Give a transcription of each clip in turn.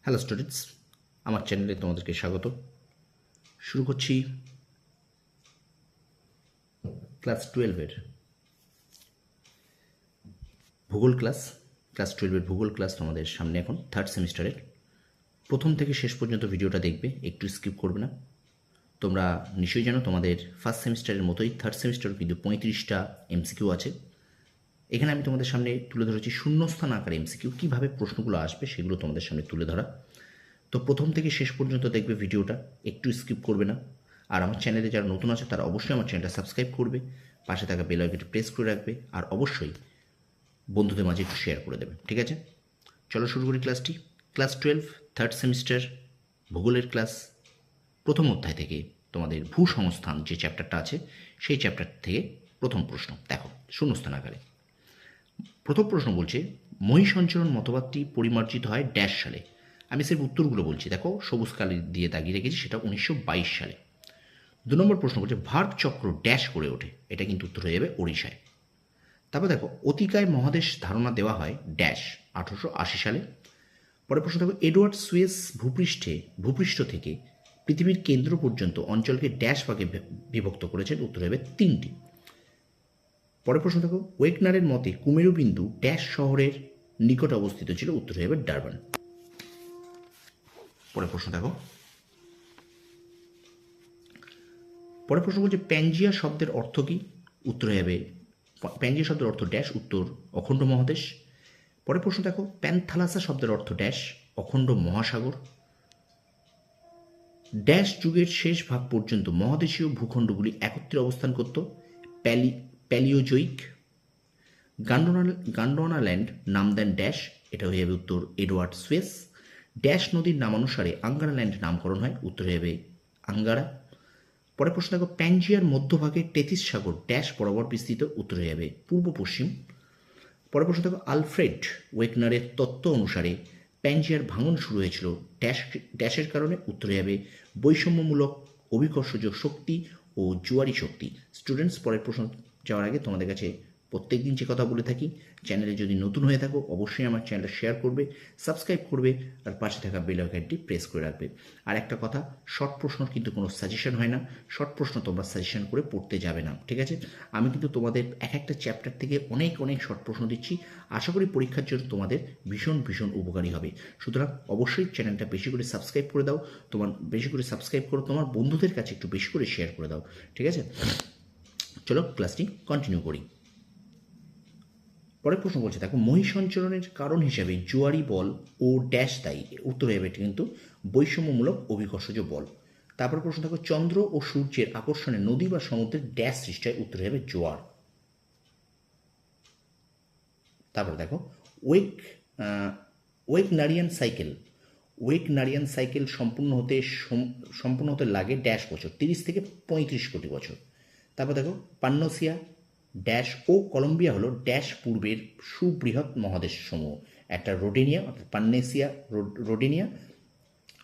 Hello students, আমার চ্যানেলে তোমাদেরকে স্বাগত। শুরু করছি ক্লাস 12-এর ভূগোল ক্লাস। ক্লাস 12-এর ভূগোল ক্লাস তোমাদের সামনে এখন থার্ড সেমিস্টারের প্রথম থেকে শেষ পর্যন্ত ভিডিওটা দেখবে, একটু স্কিপ করবে না। তোমরা নিশ্চয়ই জানো তোমাদের ফার্স্ট সেমিস্টারের মতোই থার্ড সেমিস্টারও কিন্তু 35টা এমসিকিউ আছে। এখানে আমি তোমাদের সামনে তুলে ধরেছি শূন্যস্থান আকারে এমসিকিউ, কীভাবে প্রশ্নগুলো আসবে সেগুলো তোমাদের সামনে তুলে ধরা। তো প্রথম থেকে শেষ পর্যন্ত দেখবে ভিডিওটা, একটু স্কিপ করবে না। আর আমার চ্যানেলে যারা নতুন আছে তারা অবশ্যই আমার চ্যানেলটা সাবস্ক্রাইব করবে, পাশে থাকা বেল আইকনটি প্রেস করে রাখবে, আর অবশ্যই বন্ধুদের মাঝে একটু শেয়ার করে দেবে। ঠিক আছে, চলো শুরু করি ক্লাসটি। ক্লাস 12 থার্ড সেমিস্টার ভূগোলের ক্লাস, প্রথম অধ্যায় থেকে তোমাদের ভূসংস্থান যে চ্যাপ্টারটা আছে সেই চ্যাপ্টার থেকে প্রথম প্রশ্ন দেখো শূন্যস্থান আকারে। প্রথম প্রশ্ন বলছে মহী সঞ্চরণ মতবাদটি পরিমার্জিত হয় ড্যাশ সালে। আমি সেই উত্তরগুলো বলছি, দেখো সবুজ কালি দিয়ে দাগিয়ে রেখেছি, সেটা 1922 সালে। 2 নম্বর প্রশ্ন বলছে ভার্ব চক্র ড্যাশ করে ওঠে, এটা কিন্তু উত্তর হয়ে যাবে ওড়িশায়। তারপর দেখো অতিকায় মহাদেশ ধারণা দেওয়া হয় ড্যাশ 1880 সালে। পরের প্রশ্ন দেখো এডওয়ার্ড সুয়েজ ভূপৃষ্ঠ থেকে পৃথিবীর কেন্দ্র পর্যন্ত অঞ্চলকে ড্যাশ ভাগে বিভক্ত করেছেন, উত্তর হবে 3টি। পরের প্রশ্ন দেখো ওয়েগনারের মতে কুমেরু বিন্দু ড্যাশ শহরের নিকটে অবস্থিত ছিল, উত্তর হয়ে যাবে ডারবান। পরের প্রশ্ন দেখো, পরের প্রশ্ন বলছে প্যানজিয়া শব্দের অর্থ কী, উত্তর হয়ে যাবে প্যানজিয়া শব্দের অর্থ ড্যাশ, উত্তর অখণ্ড মহাদেশ। পরের প্রশ্ন দেখো প্যানথালাসা শব্দের অর্থ ড্যাশ, অখণ্ড মহাসাগর। ড্যাশ যুগের শেষ ভাগ পর্যন্ত মহাদেশীয় ভূখণ্ডগুলি একত্রে অবস্থান করত, প্যালিওজোইক। গান্ডোয়ানা ল্যান্ড নাম দেন ড্যাশ, এটা হয়ে যাবে উত্তর এডওয়ার্ড সুয়েজ। ড্যাশ নদীর নামানুসারে আঙ্গারা ল্যান্ড নামকরণ হয়, উত্তর হয়ে যাবে আঙ্গারা। পরের প্রশ্ন দেখো প্যানজিয়ার মধ্যভাগে টেথিস সাগর ড্যাশ বরাবর বিস্তৃত, উত্তর হয়ে যাবে পূর্ব পশ্চিম। পরের প্রশ্ন দেখো আলফ্রেড ওয়েগনারের তত্ত্ব অনুসারে প্যানজিয়ার ভাঙন শুরু হয়েছিল ড্যাশের কারণে, উত্তর হয়ে যাবে বৈষম্যমূলক অভিকর্ষজ শক্তি ও জোয়ারি শক্তি। স্টুডেন্টস, পরের প্রশ্ন যাওয়ার আগে তোমাদের কাছে প্রত্যেক দিন যে কথা বলে থাকি, চ্যানেলে যদি নতুন হয়ে থাকো অবশ্যই আমার চ্যানেলটা শেয়ার করবে, সাবস্ক্রাইব করবে, আর পাশে থাকা বেল আইকনটি প্রেস করে রাখবে। আর একটা কথা, শর্ট প্রশ্ন কিন্তু কোনো সাজেশন হয় না, শর্ট প্রশ্ন তোমরা সাজেশন করে পড়তে যাবে না। ঠিক আছে, আমি কিন্তু তোমাদের এক একটা চ্যাপ্টার থেকে অনেক অনেক শর্ট প্রশ্ন দিচ্ছি, আশা করি পরীক্ষার জন্য তোমাদের ভীষণ ভীষণ উপকারী হবে। সুতরাং অবশ্যই চ্যানেলটা বেশি করে সাবস্ক্রাইব করে দাও, বেশি করে সাবস্ক্রাইব করো, তোমার বন্ধুদের কাছে একটু বেশি করে শেয়ার করে দাও। ঠিক আছে, চলো ক্লাসটি কন্টিনিউ করি। পরের প্রশ্ন বলছে দেখো মহী সঞ্চরণের কারণ হিসাবে জোয়ারি বল ও ড্যাশ দায়ী, উত্তর হবে এটি কিন্তু বৈষম্যমূলক অভিকর্ষজ বল। তারপর প্রশ্ন দেখো চন্দ্র ও সূর্যের আকর্ষণে নদী বা সমুদ্রের ড্যাশ সৃষ্টি হয়, উত্তর হবে জোয়ার। তারপর দেখো ওয়েগনারিয়ান সাইকেল সম্পূর্ণ হতে লাগে ড্যাশ বছর, 30 থেকে 35 কোটি বছর। তারপর দেখো পান্নোসিয়া ড্যাশ ও কলম্বিয়া হলো ড্যাশ পূর্বের সুবৃহৎ মহাদেশ সমূহ, একটা রোডেনিয়া অর্থাৎ পান্নেসিয়া রোডেনিয়া,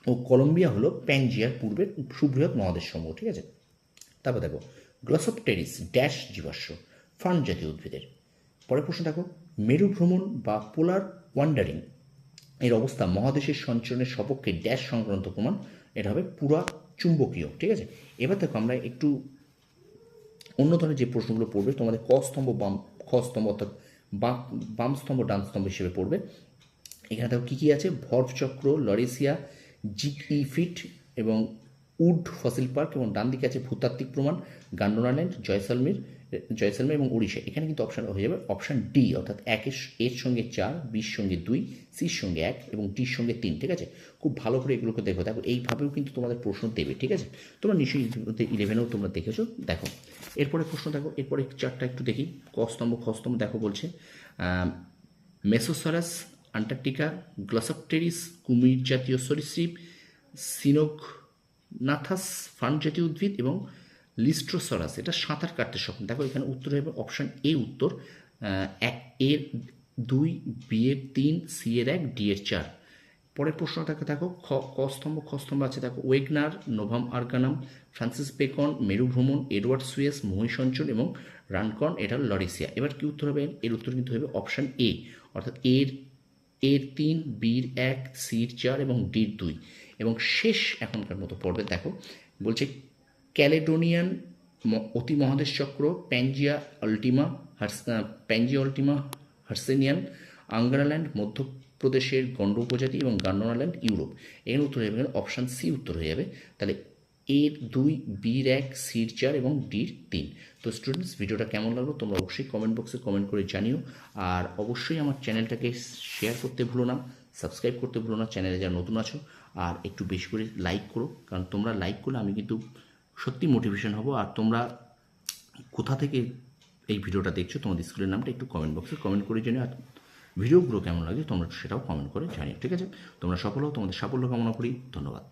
ও কলম্বিয়া হলো প্যানজিয়ার পূর্বের সুবৃহৎ মহাদেশ সমূহ। ঠিক আছে, তারপর দেখো গ্লসোপটেরিস ড্যাশ জীবাশ্ম, ফার্ন জাতীয় উদ্ভিদের। পরের প্রশ্ন দেখো মেরু ভ্রমণ বা পোলার ওয়ান্ডারিং এর অবস্থা মহাদেশের সঞ্চরণের সপক্ষে ড্যাশ সংক্রান্ত প্রমাণ, এটা হবে পুরা চুম্বকীয়। ঠিক আছে, এবার দেখো আমরা একটু অন্য ধরনের যে প্রশ্নগুলো পড়বে তোমাদের ক স্তম্ভ খ স্তম্ভ অর্থাৎ বাম স্তম্ভ ডান স্তম্ভ হিসেবে পড়বে। এখানে দেখো কী কী আছে, ভর্ভ চক্র, লরেসিয়া, জিকইফিট এবং উড ফসিল পার্ক, এবং ডান দিকে আছে ভূতাত্ত্বিক প্রমাণ, গান্ডোনা ল্যান্ড, জয়সলমের এবং উড়িষ্যা। এখানে কিন্তু অপশান হয়ে যাবে অপশান ডি, অর্থাৎ এর সঙ্গে 4, বির সঙ্গে 2, সির সঙ্গে 1 এবং ডির সঙ্গে 3। ঠিক আছে, খুব ভালো করে এগুলোকে দেখো, এইভাবেও কিন্তু তোমাদের প্রশ্ন দেবে। ঠিক আছে, তোমরা নিশ্চয়ই 11-এও তোমরা দেখেছো। দেখো এরপরে প্রশ্ন দেখো, এরপরে চারটা একটু দেখি। ক স্তম্ভ খ স্তম্ভ দেখো বলছে মেসোসরাস আন্টার্কটিকা, গ্লসোপটেরিস কুমির জাতীয় সরীসৃপ, সিনোগনাথাস ফার্ন জাতীয় উদ্ভিদ, এবং লিস্ট্রোসরাস এটা সাঁতার কাটতে সক্ষম। দেখো এখানে উত্তর হবে অপশান এ উত্তর, 1 এর 2, বি এর 3, সি এর 1, ডি এর 4। পরের প্রশ্নটাকে দেখো ক স্তম্ভ খ স্তম্ভ আছে দেখো ওয়েগনার, নোভাম আর্গানাম, ফ্রান্সিস বেকন, মেরু ভ্রমণ, এডওয়ার্ড সুয়েজ, মহী সঞ্চরণ এবং রানকন, এটা লরেসিয়া। এবার কি উত্তর হবে, এর উত্তর কিন্তু হবে অপশান এ, অর্থাৎ এর এর 3, বির 1, সির 4 এবং ডির 2। এবং শেষ এখনকার মতো পর্বে দেখো বলছে ক্যালেডোনিয়ান অতি মহাদেশ চক্র, প্যাঞ্জিয়া অল্টিমা হার্সেনিয়ান, আঙ্গারাল্যান্ড মধ্যপ্রদেশের গন্ড উপজাতি এবং গান্ডোনাল্যান্ড ইউরোপ। এর উত্তর হয়ে যাবে অপশান সি উত্তর হয়ে যাবে। তাহলে এর 2, বির 1, সির 4 এবং ডির 3। তো স্টুডেন্টস, ভিডিওটা কেমন লাগলো তোমরা অবশ্যই কমেন্ট বক্সে কমেন্ট করে জানিও। আর অবশ্যই আমার চ্যানেলটাকে শেয়ার করতে ভুলো না, সাবস্ক্রাইব করতে ভুলো না চ্যানেলে যারা নতুন আছো। আর একটু বেশি করে লাইক করো, কারণ তোমরা লাইক করলে আমি কিন্তু সত্যি মোটিভেশন হব। আর তোমরা কোথা থেকে এই ভিডিওটা দেখছো তোমাদের স্কুলের নামটা একটু কমেন্ট বক্সে কমেন্ট করে জানিও। আর ভিডিওগুলো কেমন লাগে তোমরা সেটাও কমেন্ট করে জানিও। ঠিক আছে, তোমরা সফল হও, তোমাদের সাফল্য কামনা করি। ধন্যবাদ।